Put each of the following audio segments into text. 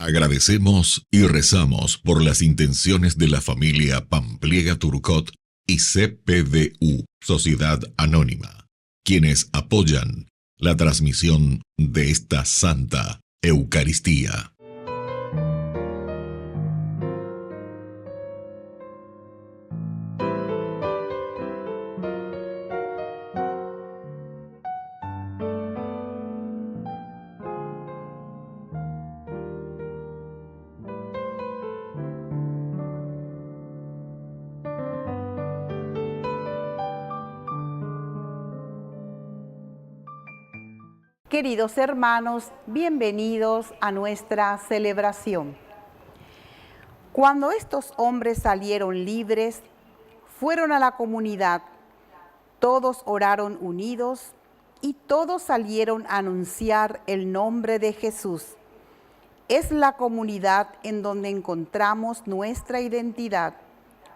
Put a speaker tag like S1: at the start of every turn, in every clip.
S1: Agradecemos y rezamos por las intenciones de la familia Pampliega Turcot y CPDU, Sociedad Anónima, quienes apoyan la transmisión de esta Santa Eucaristía.
S2: Queridos hermanos, bienvenidos a nuestra celebración. Cuando estos hombres salieron libres, fueron a la comunidad, todos oraron unidos y todos salieron a anunciar el nombre de Jesús. Es la comunidad en donde encontramos nuestra identidad,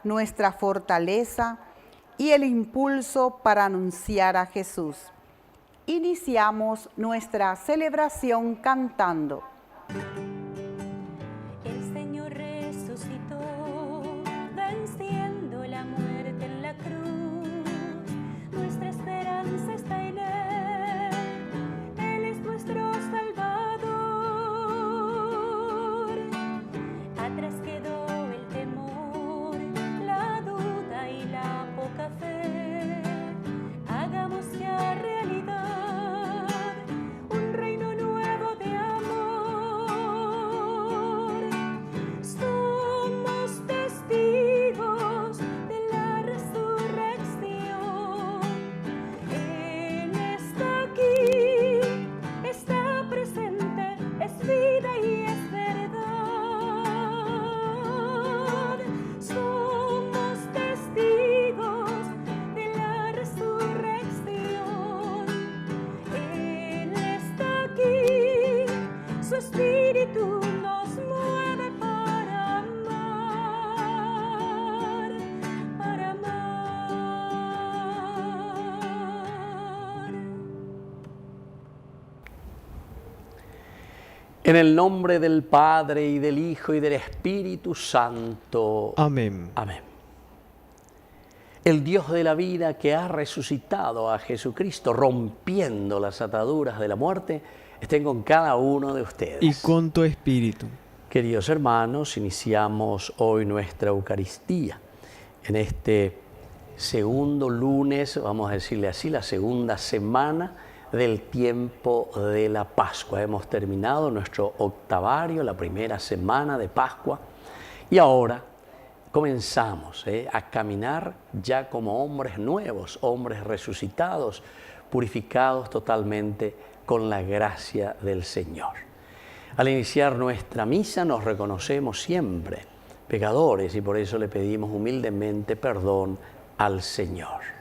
S2: nuestra fortaleza y el impulso para anunciar a Jesús. Iniciamos nuestra celebración cantando.
S3: El Señor resucitó, venciendo la muerte en la cruz. Nuestra esperanza está en Él, Él es nuestro Salvador. Atrás quedó el temor, la duda y la poca fe. Hagamos ya realidad
S4: En el nombre del Padre, y del Hijo, y del Espíritu Santo.
S5: Amén.
S4: Amén. El Dios de la vida, que ha resucitado a Jesucristo, rompiendo las ataduras de la muerte, estén con cada uno de ustedes.
S5: Y con tu espíritu.
S4: Queridos hermanos, iniciamos hoy nuestra Eucaristía. En este segundo lunes, vamos a decirle así, la segunda semana del tiempo de la Pascua. Hemos terminado nuestro octavario, la primera semana de Pascua, y ahora comenzamos a caminar ya como hombres nuevos, hombres resucitados, purificados totalmente con la gracia del Señor. Al iniciar nuestra misa nos reconocemos siempre pecadores y por eso le pedimos humildemente perdón al Señor.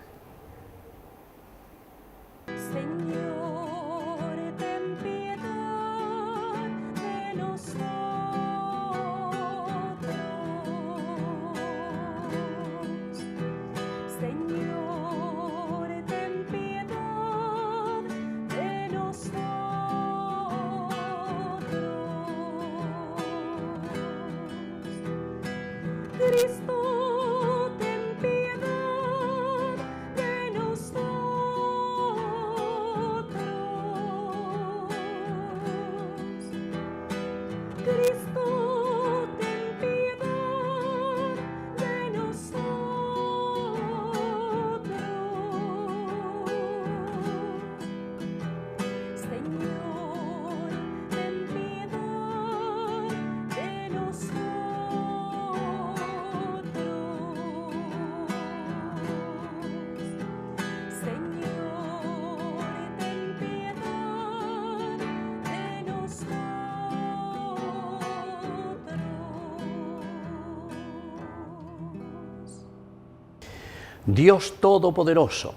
S4: Dios Todopoderoso,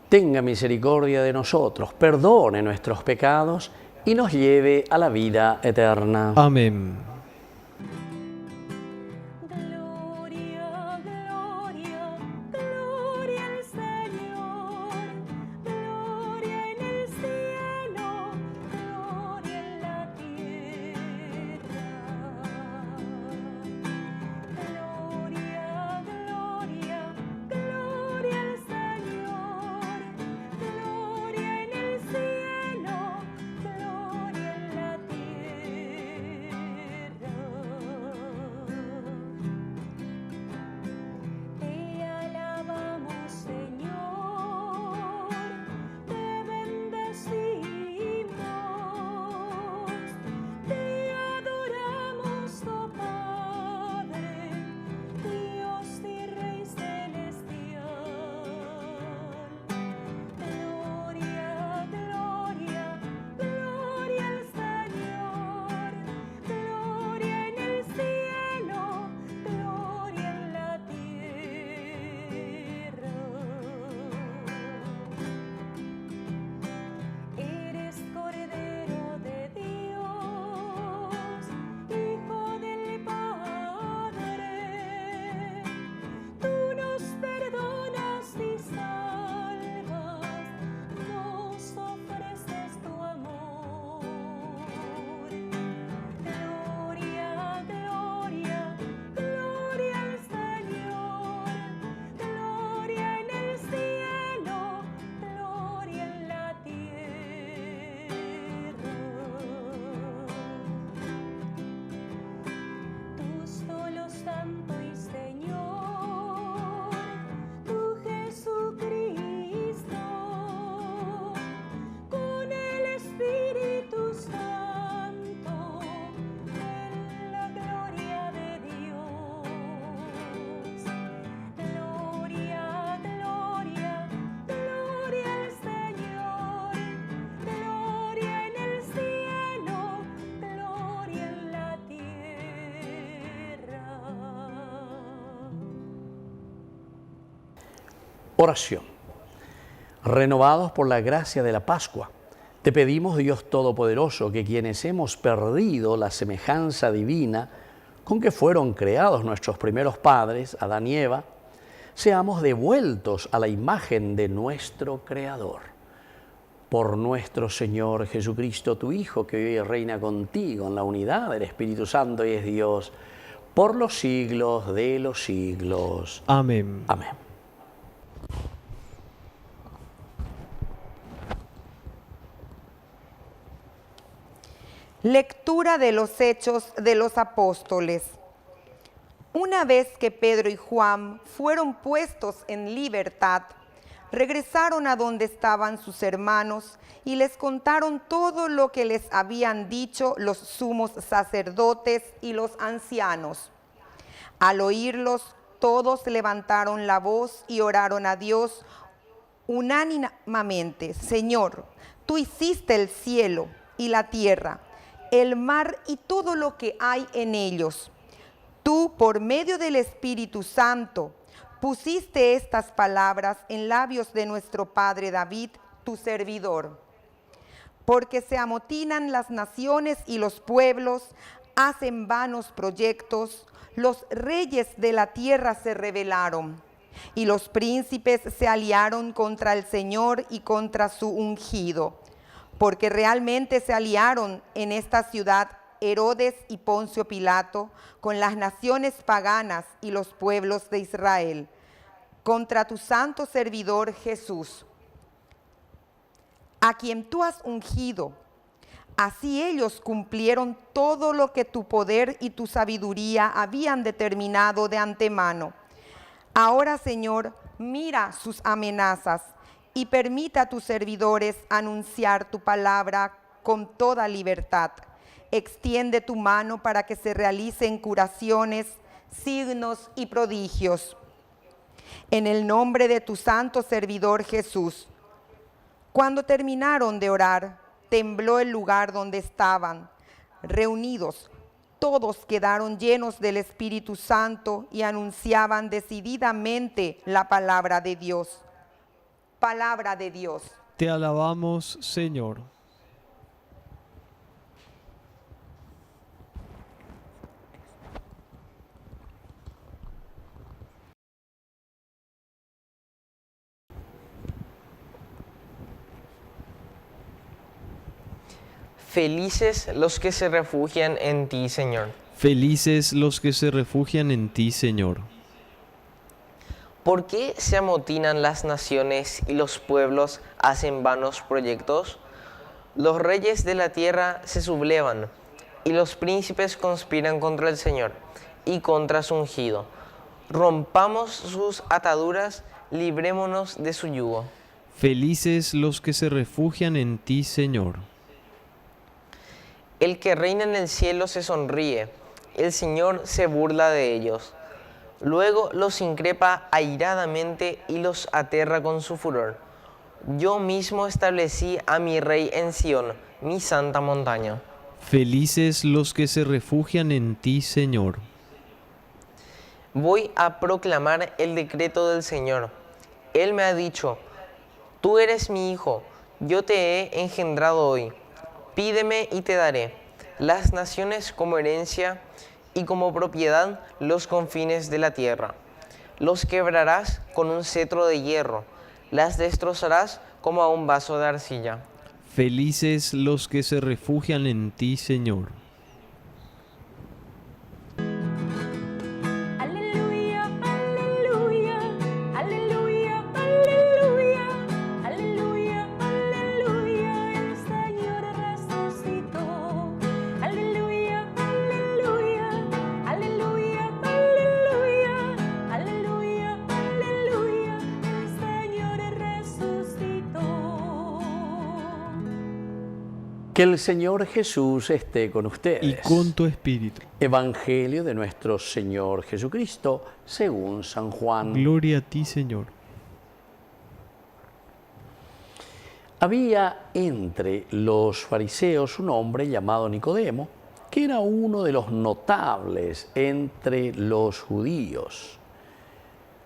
S4: tenga misericordia de nosotros, perdone nuestros pecados y nos lleve a la vida eterna.
S5: Amén.
S3: Gloria, gloria, gloria al Señor. Gloria en el cielo, gloria en la tierra.
S4: Oración. Renovados por la gracia de la Pascua, te pedimos, Dios Todopoderoso, que quienes hemos perdido la semejanza divina con que fueron creados nuestros primeros padres, Adán y Eva, seamos devueltos a la imagen de nuestro Creador. Por nuestro Señor Jesucristo, tu Hijo, que vive y reina contigo en la unidad del Espíritu Santo y es Dios, por los siglos de los siglos.
S5: Amén.
S4: Amén.
S6: Lectura de los Hechos de los Apóstoles. Una vez que Pedro y Juan fueron puestos en libertad, regresaron a donde estaban sus hermanos y les contaron todo lo que les habían dicho los sumos sacerdotes y los ancianos. Al oírlos, todos levantaron la voz y oraron a Dios unánimemente. Señor, tú hiciste el cielo y la tierra, el mar y todo lo que hay en ellos. Tú, por medio del Espíritu Santo, pusiste estas palabras en labios de nuestro padre David, tu servidor. Porque se amotinan las naciones y los pueblos, hacen vanos proyectos, los reyes de la tierra se rebelaron, y los príncipes se aliaron contra el Señor y contra su ungido. Porque realmente se aliaron en esta ciudad Herodes y Poncio Pilato con las naciones paganas y los pueblos de Israel, contra tu santo servidor Jesús, a quien tú has ungido. Así ellos cumplieron todo lo que tu poder y tu sabiduría habían determinado de antemano. Ahora, Señor, mira sus amenazas y permita a tus servidores anunciar tu palabra con toda libertad. Extiende tu mano para que se realicen curaciones, signos y prodigios. En el nombre de tu santo servidor Jesús. Cuando terminaron de orar, tembló el lugar donde estaban reunidos. Todos quedaron llenos del Espíritu Santo y anunciaban decididamente la palabra de Dios. Palabra de Dios.
S5: Te alabamos, Señor.
S7: Felices los que se refugian en ti, Señor.
S5: Felices los que se refugian en ti, Señor.
S7: ¿Por qué se amotinan las naciones y los pueblos hacen vanos proyectos? Los reyes de la tierra se sublevan y los príncipes conspiran contra el Señor y contra su ungido. Rompamos sus ataduras, librémonos de su yugo.
S5: Felices los que se refugian en ti, Señor.
S7: El que reina en el cielo se sonríe, el Señor se burla de ellos. Luego los increpa airadamente y los aterra con su furor. Yo mismo establecí a mi rey en Sión, mi santa montaña.
S5: Felices los que se refugian en ti, Señor.
S7: Voy a proclamar el decreto del Señor. Él me ha dicho, tú eres mi hijo, yo te he engendrado hoy. Pídeme y te daré las naciones como herencia y como propiedad los confines de la tierra. Los quebrarás con un cetro de hierro, las destrozarás como a un vaso de arcilla.
S5: Felices los que se refugian en ti, Señor.
S3: Aleluya, aleluya, aleluya, aleluya, aleluya, aleluya, el Señor resucitó. Aleluya, aleluya, aleluya, aleluya, aleluya, aleluya, el Señor resucitó.
S4: Que el Señor Jesús esté con ustedes.
S5: Y con tu espíritu.
S4: Evangelio de nuestro Señor Jesucristo según San Juan.
S5: Gloria a ti, Señor.
S4: Había entre los fariseos un hombre llamado Nicodemo, que era uno de los notables entre los judíos.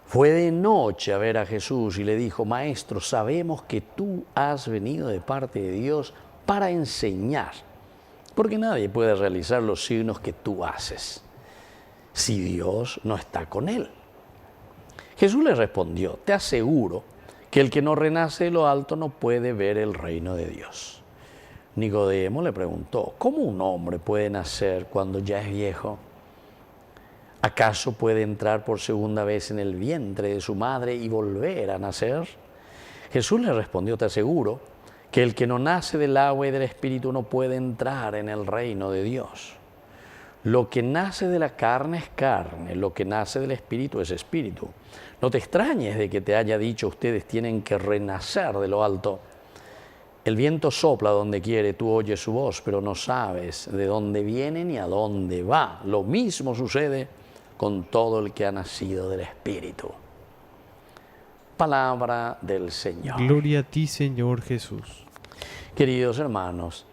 S4: Fue de noche a ver a Jesús y le dijo, Maestro, sabemos que tú has venido de parte de Dios para enseñar, porque nadie puede realizar los signos que tú haces si Dios no está con él. Jesús le respondió, te aseguro que el que no renace de lo alto no puede ver el reino de Dios. Nicodemo le preguntó, ¿cómo un hombre puede nacer cuando ya es viejo? ¿Acaso puede entrar por segunda vez en el vientre de su madre y volver a nacer? Jesús le respondió, te aseguro que el que no nace del agua y del Espíritu no puede entrar en el reino de Dios. Lo que nace de la carne es carne, lo que nace del Espíritu es Espíritu. No te extrañes de que te haya dicho, ustedes tienen que renacer de lo alto. El viento sopla donde quiere, tú oyes su voz, pero no sabes de dónde viene ni a dónde va. Lo mismo sucede con todo el que ha nacido del Espíritu. Palabra del Señor.
S5: Gloria a ti, Señor Jesús.
S4: Queridos hermanos,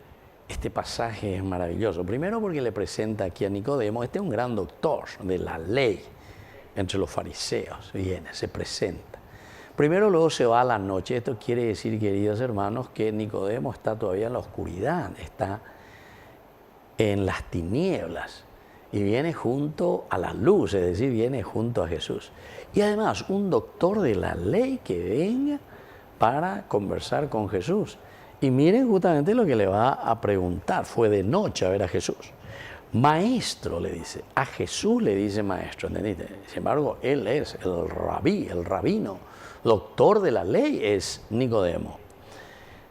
S4: este pasaje es maravilloso. Primero porque le presenta aquí a Nicodemo, este es un gran doctor de la ley entre los fariseos. Viene, se presenta. Primero luego se va a la noche. Esto quiere decir, queridos hermanos, que Nicodemo está todavía en la oscuridad, está en las tinieblas y viene junto a la luz, es decir, viene junto a Jesús. Y además, un doctor de la ley que venga para conversar con Jesús. Y miren justamente lo que le va a preguntar. Fue de noche a ver a Jesús. Maestro, le dice. A Jesús le dice maestro, ¿entendiste? Sin embargo, él es el rabí, el rabino, doctor de la ley es Nicodemo.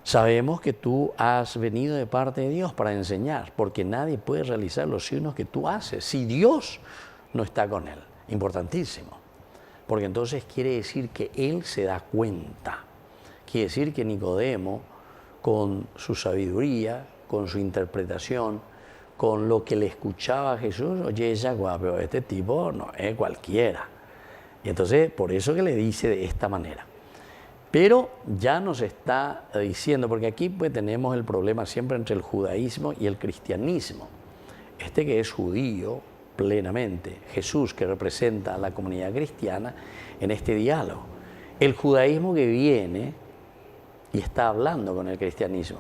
S4: Sabemos que tú has venido de parte de Dios para enseñar, porque nadie puede realizar los signos que tú haces si Dios no está con él. Importantísimo. Porque entonces quiere decir que él se da cuenta. Quiere decir que Nicodemo, con su sabiduría, con su interpretación, con lo que le escuchaba a Jesús, oye, ella, pero este tipo no es cualquiera. Y entonces, por eso que le dice de esta manera. Pero ya nos está diciendo, porque aquí pues tenemos el problema siempre entre el judaísmo y el cristianismo. Este que es judío plenamente, Jesús que representa a la comunidad cristiana en este diálogo. El judaísmo que viene y está hablando con el cristianismo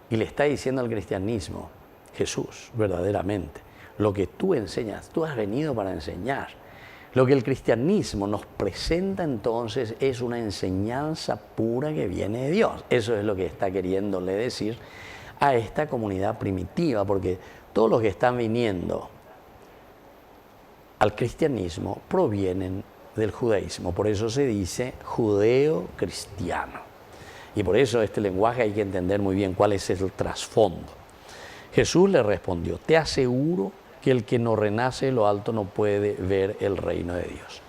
S4: y le está diciendo al cristianismo, Jesús, verdaderamente, lo que tú enseñas, tú has venido para enseñar. Lo que el cristianismo nos presenta entonces es una enseñanza pura que viene de Dios. Eso es lo que está queriéndole decir a esta comunidad primitiva, porque todos los que están viniendo al cristianismo provienen del judaísmo. Por eso se dice judeo-cristiano. Y por eso este lenguaje hay que entender muy bien cuál es el trasfondo. Jesús le respondió, te aseguro que el que no renace de lo alto no puede ver el reino de Dios.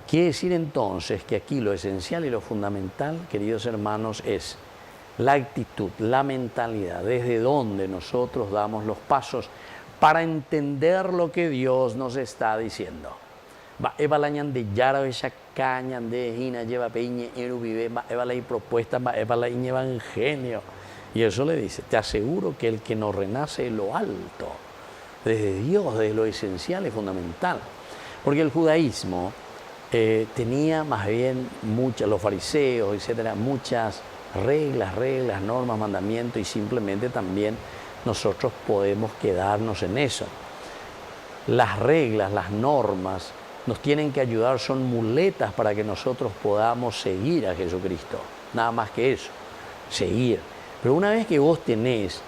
S4: Quiere decir entonces que aquí lo esencial y lo fundamental, queridos hermanos, es la actitud, la mentalidad, desde donde nosotros damos los pasos para entender lo que Dios nos está diciendo. Eva la de yara esa caña de hina lleva peñe vive eva la propuesta eva la evangelio. Y eso le dice, te aseguro que el que no renace de lo alto, desde Dios, desde lo esencial y fundamental. Porque el judaísmo tenía más bien los fariseos, etcétera, muchas reglas, normas, mandamientos, y simplemente también nosotros podemos quedarnos en eso. Las reglas, las normas nos tienen que ayudar, son muletas para que nosotros podamos seguir a Jesucristo. Nada más que eso, seguir. Pero una vez que vos tenés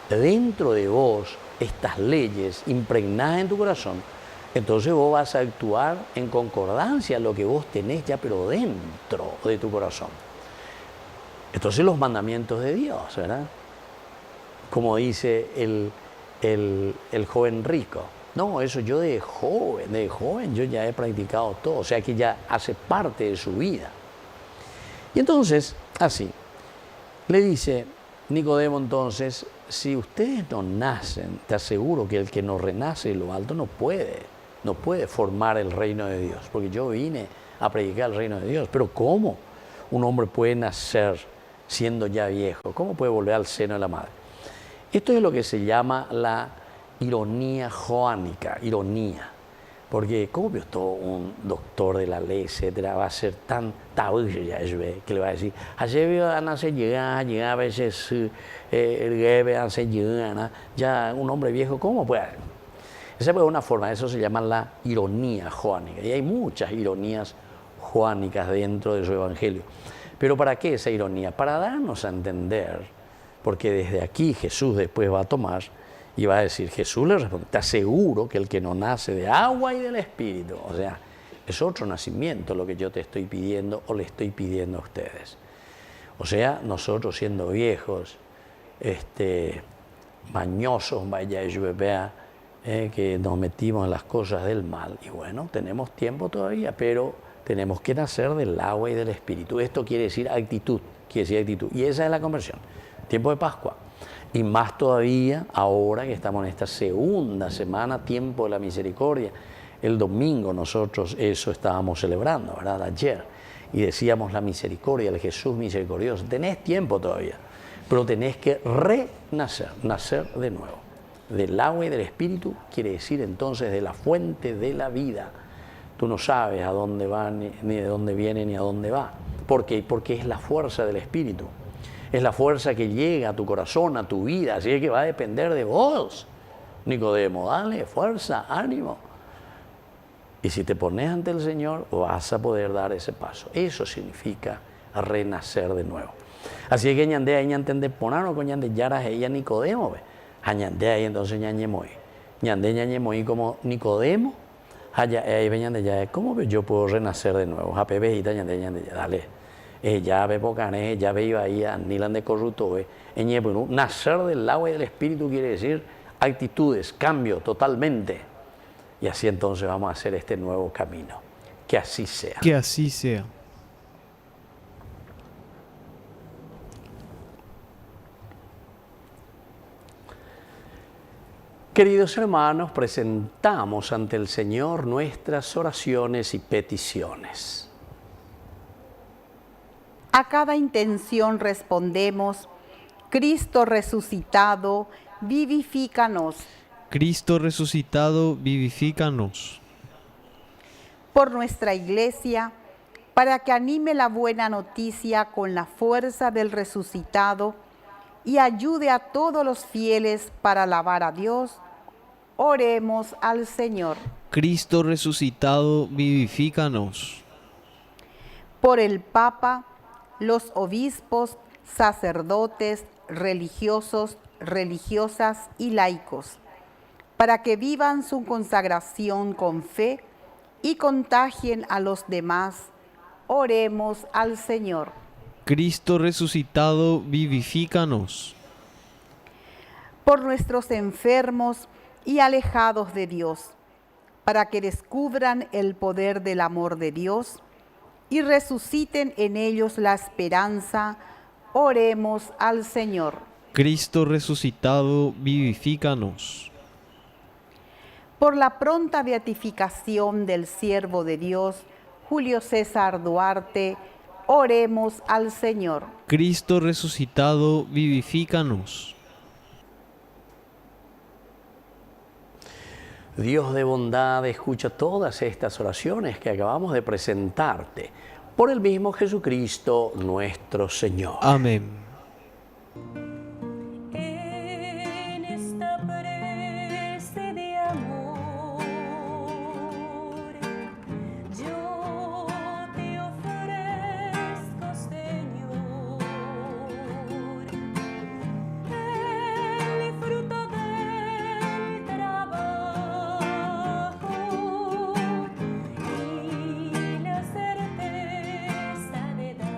S4: dentro de vos estas leyes impregnadas en tu corazón, entonces vos vas a actuar en concordancia a lo que vos tenés ya, pero dentro de tu corazón. Entonces los mandamientos de Dios, ¿verdad? Como dice el joven rico. No, eso yo de joven yo ya he practicado todo, o sea que ya hace parte de su vida. Y entonces, así, le dice Nicodemo entonces, si ustedes no nacen, te aseguro que el que no renace de lo alto no puede formar el reino de Dios, porque yo vine a predicar el reino de Dios. Pero ¿cómo un hombre puede nacer siendo ya viejo? ¿Cómo puede volver al seno de la madre? Esto es lo que se llama la ironía joánica, ironía. Porque ¿cómo vio todo un doctor de la ley, etcétera, va a ser tan que le va a decir, ayer a se llega a veces el gebe hace ya un hombre viejo, ¿cómo puede? Esa es una forma, eso se llama la ironía joánica. Y hay muchas ironías joánicas dentro de su evangelio. Pero ¿para qué esa ironía? Para darnos a entender, porque desde aquí Jesús después va a tomar y va a decir, Jesús le responde, te aseguro que el que no nace de agua y del Espíritu, o sea, es otro nacimiento lo que yo te estoy pidiendo o le estoy pidiendo a ustedes. O sea, nosotros siendo viejos, mañosos, vaya vea, que nos metimos en las cosas del mal. Y bueno, tenemos tiempo todavía, pero tenemos que nacer del agua y del Espíritu. Esto quiere decir actitud, Y esa es la conversión. Tiempo de Pascua. Y más todavía ahora que estamos en esta segunda semana, tiempo de la misericordia. El domingo nosotros eso estábamos celebrando, ¿verdad? Ayer. Y decíamos la misericordia, el Jesús misericordioso. Tenés tiempo todavía, pero tenés que renacer, nacer de nuevo. Del agua y del Espíritu quiere decir entonces de la fuente de la vida. Tú no sabes a dónde va, ni de dónde viene, ni a dónde va. ¿Por qué? Porque es la fuerza del Espíritu. Es la fuerza que llega a tu corazón, a tu vida. Así es que va a depender de vos, Nicodemo. Dale fuerza, ánimo. Y si te pones ante el Señor, vas a poder dar ese paso. Eso significa renacer de nuevo. Así es que ñandea y ñantende ponano con ñande yaras ella Nicodemo. Ñandea y entonces ñañemoy. Ñañemoy como Nicodemo. Ahí ve ñande, ¿cómo yo puedo renacer de nuevo? Jape vejita ñande, dale. Ya ve pocane, ya ve iba ahí a Nilan de corrupto, nacer del agua y del Espíritu quiere decir actitudes, cambio totalmente. Y así entonces vamos a hacer este nuevo camino. Que así sea.
S5: Que así sea.
S4: Queridos hermanos, presentamos ante el Señor nuestras oraciones y peticiones.
S2: A cada intención respondemos, Cristo resucitado, vivifícanos.
S5: Cristo resucitado, vivifícanos.
S2: Por nuestra Iglesia, para que anime la buena noticia con la fuerza del resucitado y ayude a todos los fieles para alabar a Dios, oremos al Señor.
S5: Cristo resucitado, vivifícanos.
S2: Por el Papa, los obispos, sacerdotes, religiosos, religiosas y laicos, para que vivan su consagración con fe y contagien a los demás, oremos al Señor.
S5: Cristo resucitado, vivifícanos.
S2: Por nuestros enfermos y alejados de Dios, para que descubran el poder del amor de Dios y resuciten en ellos la esperanza, oremos al Señor.
S5: Cristo resucitado, vivifícanos.
S2: Por la pronta beatificación del siervo de Dios, Julio César Duarte, oremos al Señor.
S5: Cristo resucitado, vivifícanos.
S4: Dios de bondad, escucha todas estas oraciones que acabamos de presentarte por el mismo Jesucristo nuestro Señor.
S5: Amén.
S3: En esta prece de amor, yo te ofrezco, Señor, el fruto del trabajo y la certeza de dar.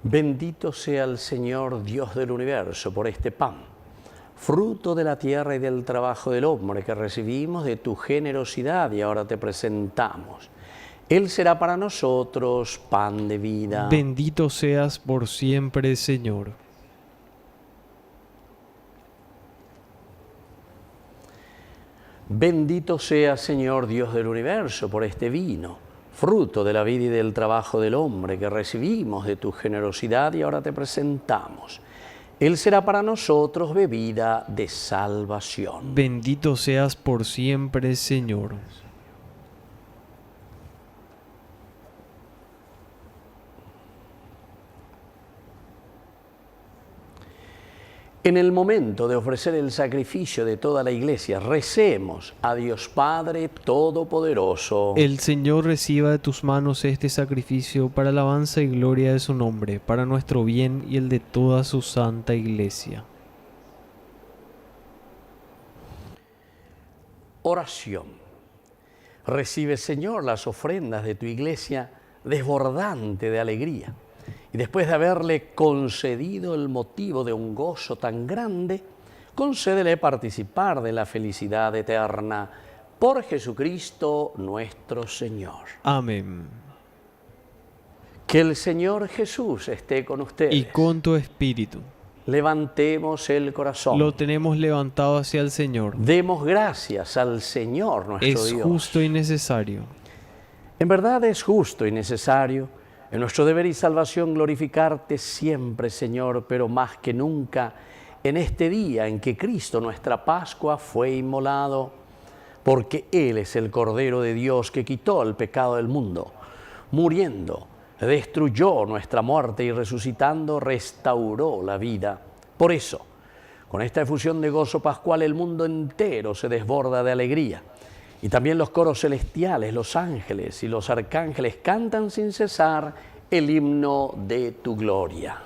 S4: Bendito sea el Señor Dios del universo por este pan, fruto de la tierra y del trabajo del hombre que recibimos de tu generosidad y ahora te presentamos. Él será para nosotros pan de vida.
S5: Bendito seas por siempre, Señor.
S4: Bendito sea, Señor Dios del universo, por este vino, fruto de la vida y del trabajo del hombre que recibimos de tu generosidad y ahora te presentamos. Él será para nosotros bebida de salvación.
S5: Bendito seas por siempre, Señor.
S4: En el momento de ofrecer el sacrificio de toda la iglesia, recemos a Dios Padre Todopoderoso.
S5: El Señor reciba de tus manos este sacrificio para alabanza y gloria de su nombre, para nuestro bien y el de toda su santa iglesia.
S4: Oración. Recibe, Señor, las ofrendas de tu iglesia desbordante de alegría. Y después de haberle concedido el motivo de un gozo tan grande, concédele participar de la felicidad eterna por Jesucristo nuestro Señor.
S5: Amén.
S4: Que el Señor Jesús esté con ustedes.
S5: Y con tu espíritu.
S4: Levantemos el corazón.
S5: Lo tenemos levantado hacia el Señor.
S4: Demos gracias al Señor nuestro
S5: Es
S4: Dios.
S5: justo y necesario.
S4: En verdad es justo y necesario en nuestro deber y salvación glorificarte siempre, Señor, pero más que nunca en este día en que Cristo, nuestra Pascua, fue inmolado, porque Él es el Cordero de Dios que quitó el pecado del mundo, muriendo, destruyó nuestra muerte y resucitando, restauró la vida. Por eso, con esta efusión de gozo pascual, el mundo entero se desborda de alegría. Y también los coros celestiales, los ángeles y los arcángeles cantan sin cesar el himno de tu gloria.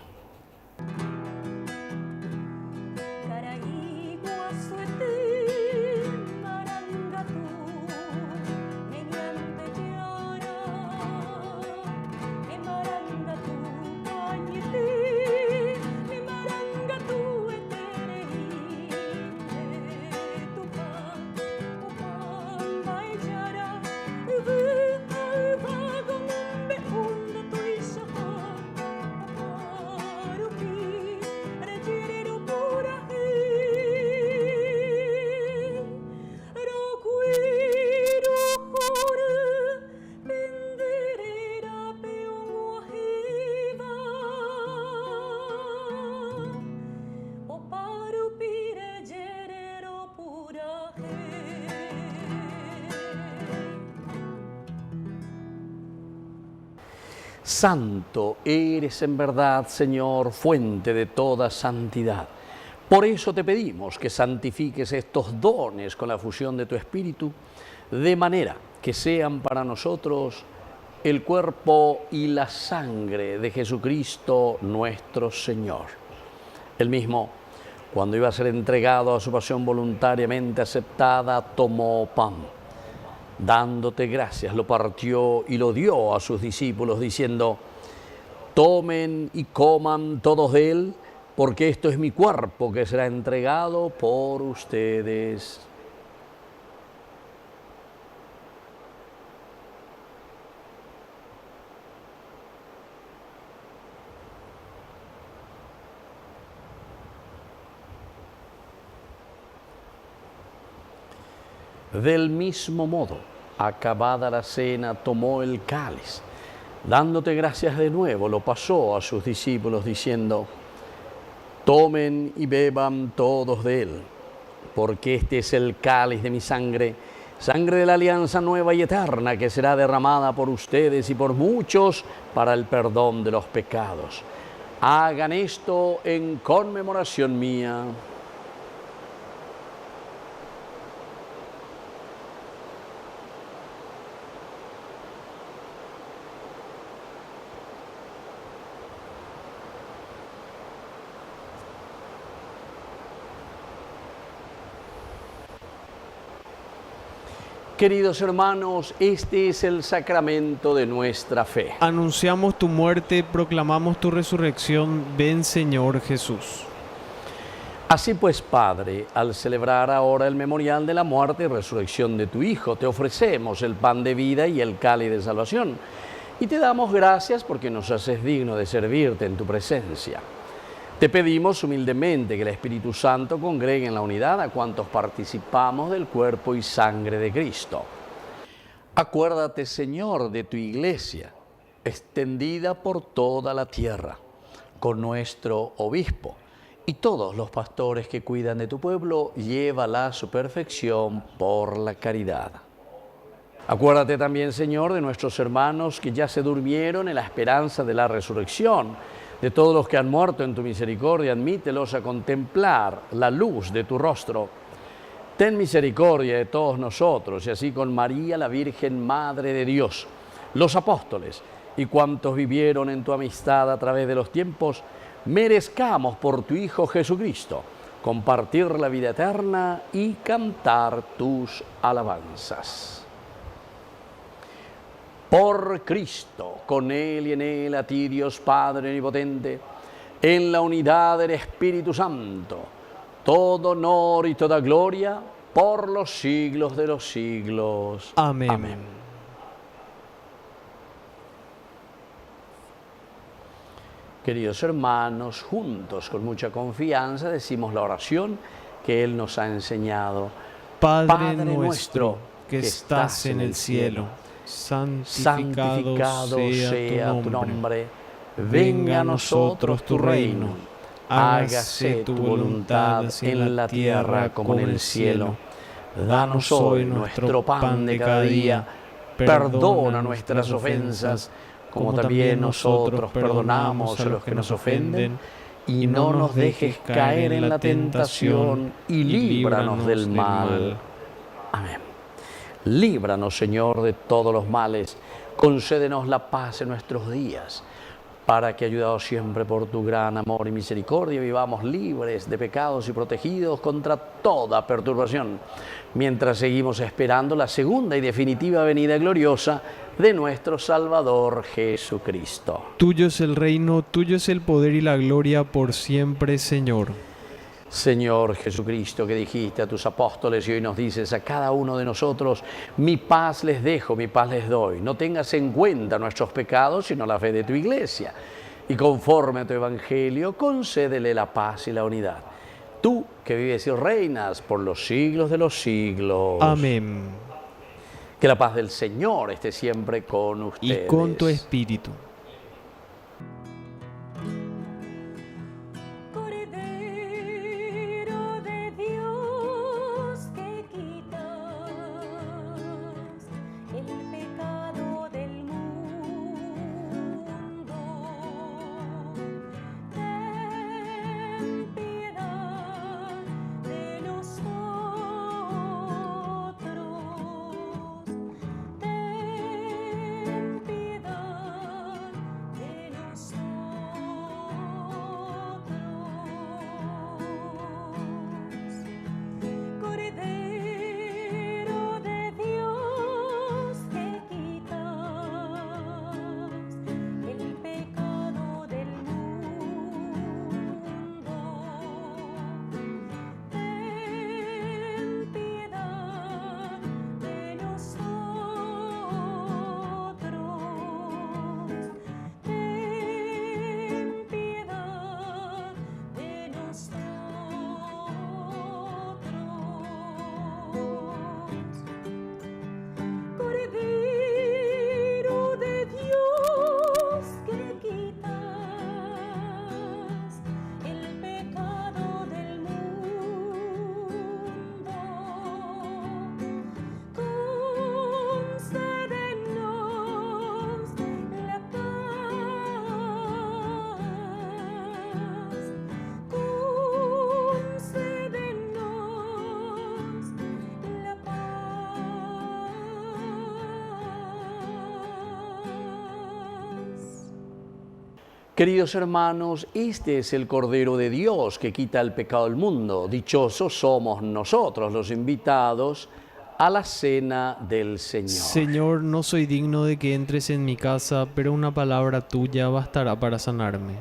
S4: Santo eres en verdad, Señor, fuente de toda santidad. Por eso te pedimos que santifiques estos dones con la fusión de tu Espíritu, de manera que sean para nosotros el cuerpo y la sangre de Jesucristo nuestro Señor. Él mismo, cuando iba a ser entregado a su pasión voluntariamente aceptada, tomó pan. Dándote gracias, lo partió y lo dio a sus discípulos, diciendo: tomen y coman todos de él, porque esto es mi cuerpo que será entregado por ustedes. Del mismo modo, acabada la cena, tomó el cáliz. Dándote gracias de nuevo, lo pasó a sus discípulos, diciendo: tomen y beban todos de él, porque este es el cáliz de mi sangre, sangre de la alianza nueva y eterna, que será derramada por ustedes y por muchos para el perdón de los pecados. Hagan esto en conmemoración mía. Queridos hermanos, este es el sacramento de nuestra fe.
S5: Anunciamos tu muerte, proclamamos tu resurrección. Ven, Señor Jesús.
S4: Así pues, Padre, al celebrar ahora el memorial de la muerte y resurrección de tu Hijo, te ofrecemos el pan de vida y el cáliz de salvación. Y te damos gracias porque nos haces digno de servirte en tu presencia. Te pedimos humildemente que el Espíritu Santo congregue en la unidad a cuantos participamos del cuerpo y sangre de Cristo. Acuérdate, Señor, de tu iglesia, extendida por toda la tierra, con nuestro obispo y todos los pastores que cuidan de tu pueblo, llévala a su perfección por la caridad. Acuérdate también, Señor, de nuestros hermanos que ya se durmieron en la esperanza de la resurrección. De todos los que han muerto en tu misericordia, admítelos a contemplar la luz de tu rostro. Ten misericordia de todos nosotros, y así con María, la Virgen Madre de Dios, los apóstoles y cuantos vivieron en tu amistad a través de los tiempos, merezcamos por tu Hijo Jesucristo compartir la vida eterna y cantar tus alabanzas. Por Cristo, con Él y en Él, a ti, Dios Padre omnipotente, en la unidad del Espíritu Santo, todo honor y toda gloria por los siglos de los siglos.
S5: Amén.
S4: Amén. Queridos hermanos, juntos, con mucha confianza, decimos la oración que Él nos ha enseñado.
S5: Padre nuestro que estás en el cielo, santificado sea tu nombre. Venga a nosotros tu reino. Hágase tu voluntad en la tierra como en el cielo. Danos hoy nuestro pan de cada día. Perdona nuestras ofensas, como también nosotros perdonamos a los que nos ofenden. Y no nos dejes caer en la tentación, y líbranos del mal. Amén. Líbranos, Señor, de todos los males. Concédenos la paz en nuestros días, para que, ayudados siempre por tu gran amor y misericordia, vivamos libres de pecados y protegidos contra toda perturbación, mientras seguimos esperando la segunda y definitiva venida gloriosa de nuestro Salvador Jesucristo. Tuyo es el reino, tuyo es el poder y la gloria por siempre, Señor.
S4: Señor Jesucristo, que dijiste a tus apóstoles y hoy nos dices a cada uno de nosotros: mi paz les dejo, mi paz les doy. No tengas en cuenta nuestros pecados, sino la fe de tu iglesia. Y conforme a tu evangelio, concédele la paz y la unidad. Tú que vives y reinas por los siglos de los siglos.
S5: Amén.
S4: Que la paz del Señor esté siempre con ustedes.
S5: Y con tu espíritu.
S3: Cordero de Dios, que quitas el pecado del mundo, ten piedad de nosotros, ten piedad de nosotros. Cordero de Dios, que quitas el pecado del mundo, ten piedad de nosotros, ten piedad de nosotros. Cordero de Dios, que quitas el pecado del mundo, concédenos la paz, concédenos la paz.
S4: Queridos hermanos, este es el Cordero de Dios que quita el pecado del mundo. Dichosos somos nosotros, los invitados a la cena del Señor.
S5: Señor, no soy digno de que entres en mi casa, pero una palabra tuya bastará para sanarme.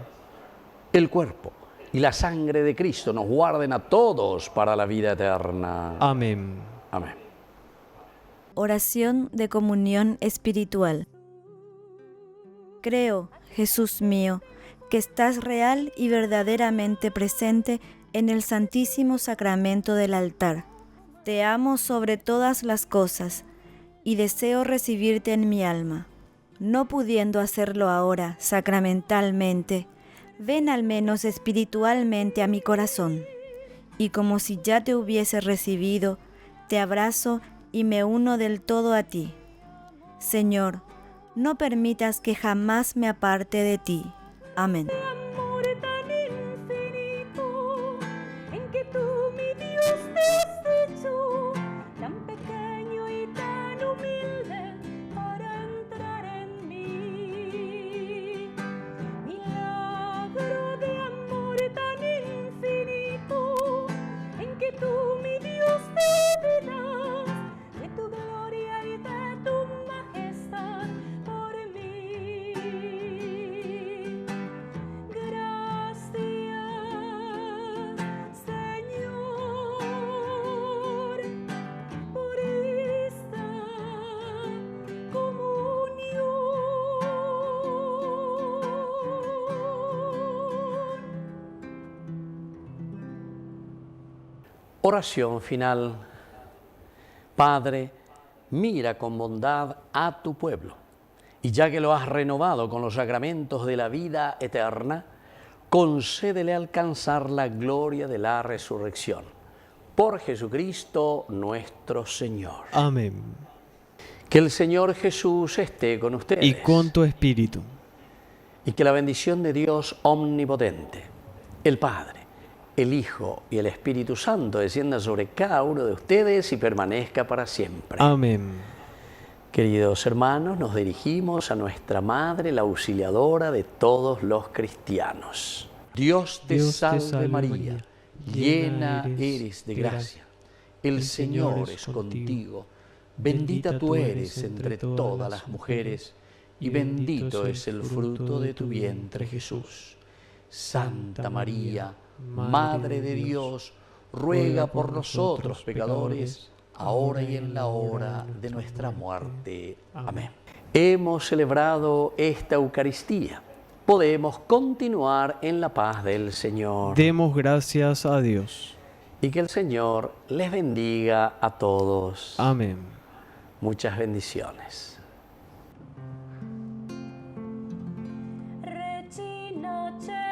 S4: El cuerpo y la sangre de Cristo nos guarden a todos para la vida eterna.
S5: Amén.
S4: Amén.
S8: Oración de comunión espiritual. Creo, Jesús mío, que estás real y verdaderamente presente en el Santísimo Sacramento del altar. Te amo sobre todas las cosas y deseo recibirte en mi alma. No pudiendo hacerlo ahora sacramentalmente, ven al menos espiritualmente a mi corazón. Y como si ya te hubiese recibido, te abrazo y me uno del todo a ti. Señor, no permitas que jamás me aparte de ti. Amén.
S3: Amor tan infinito en que tú, mi Dios, te has hecho tan pequeño y tan humilde para entrar en mí. Milagro de amor tan infinito en que tú, mi Dios, te das de tu gloria y de tu majestad por mí. Gracias, Señor, por esta comunión.
S4: Oración final. Padre, mira con bondad a tu pueblo, y ya que lo has renovado con los sacramentos de la vida eterna, concédele alcanzar la gloria de la resurrección. Por Jesucristo nuestro Señor.
S5: Amén.
S4: Que el Señor Jesús esté con ustedes.
S5: Y con tu espíritu.
S4: Y que la bendición de Dios omnipotente, el Padre, el Hijo y el Espíritu Santo descienda sobre cada uno de ustedes y permanezca para siempre.
S5: Amén.
S4: Queridos hermanos, nos dirigimos a nuestra Madre, la auxiliadora de todos los cristianos. Dios te salve María, llena eres de gracia. El Señor es contigo. Bendita tú eres entre todas las mujeres, y bendito es el fruto de tu vientre, Jesús. Santa María, Madre de Dios, ruega por nosotros pecadores, ahora y en la hora de nuestra muerte. Amén. Hemos celebrado esta Eucaristía. Podemos continuar en la paz del Señor.
S5: Demos gracias a Dios.
S4: Y que el Señor les bendiga a todos.
S5: Amén.
S4: Muchas bendiciones.
S3: Regina Coeli.